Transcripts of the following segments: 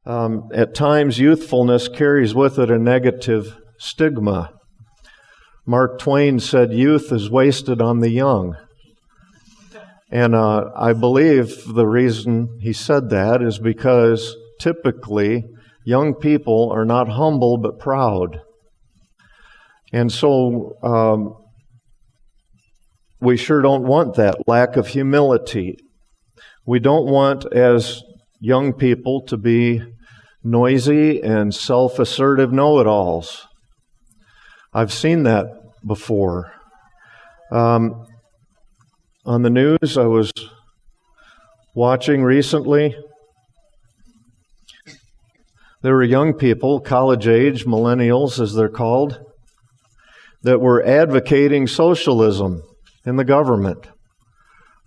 At times, youthfulness carries with it a negative stigma. Mark Twain said, "Youth is wasted on the young." And I believe the reason he said that is because typically young people are not humble but proud. And so we sure don't want that lack of humility. We don't want, as young people, to be noisy and self-assertive know-it-alls. I've seen that before. On the news I was watching recently, there were young people, college age, millennials as they're called, that were advocating socialism in the government.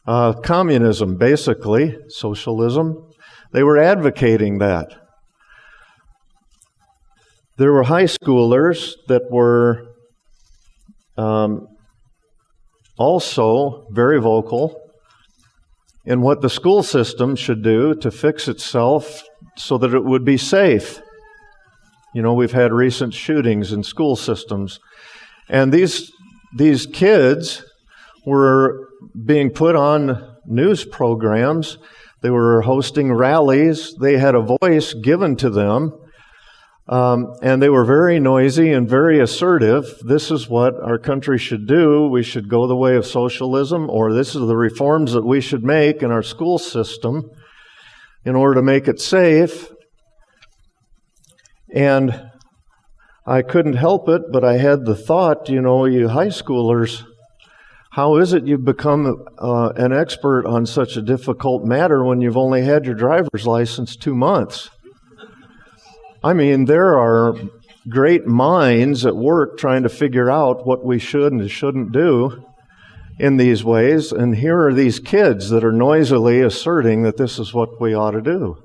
Communism, basically, socialism. They were advocating that. There were high schoolers that were also very vocal in what the school system should do to fix itself so that it would be safe. You know, we've had recent shootings in school systems. And these kids were being put on news programs. They were hosting rallies. They had a voice given to them. And they were very noisy and very assertive. This is what our country should do. We should go the way of socialism, or this is the reforms that we should make in our school system in order to make it safe. And I couldn't help it, but I had the thought, you know, you high schoolers, how is it you've become an expert on such a difficult matter when you've only had your driver's license 2 months? I mean, there are great minds at work trying to figure out what we should and shouldn't do in these ways, and here are these kids that are noisily asserting that this is what we ought to do.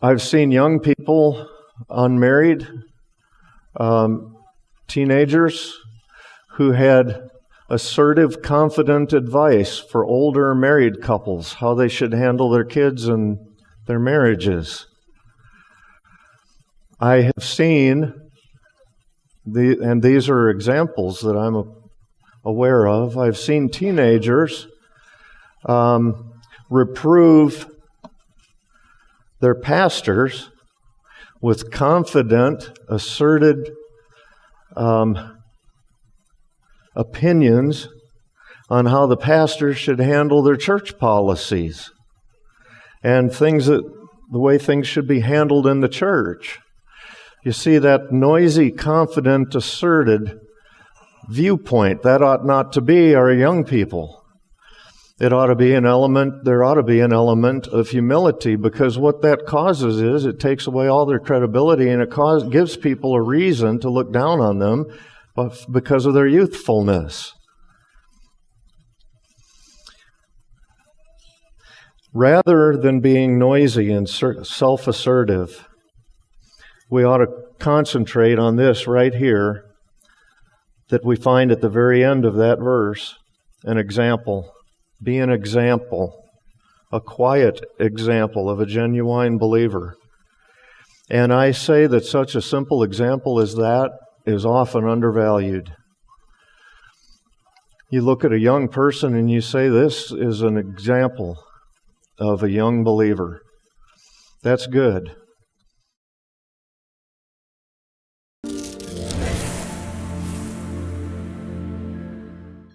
I've seen young people, unmarried, teenagers, who had assertive, confident advice for older married couples, how they should handle their kids and their marriages. I have seen, and these are examples that I'm aware of, I've seen teenagers reprove their pastors with confident, asserted opinions on how the pastors should handle their church policies and the way things should be handled in the church. You see, that noisy, confident, asserted viewpoint, that ought not to be our young people. There ought to be an element of humility, because what that causes is it takes away all their credibility, and it gives people a reason to look down on them because of their youthfulness. Rather than being noisy and self-assertive, we ought to concentrate on this right here that we find at the very end of that verse, an example. Be an example, a quiet example of a genuine believer. And I say that such a simple example as that is often undervalued. You look at a young person and you say, this is an example of a young believer. That's good.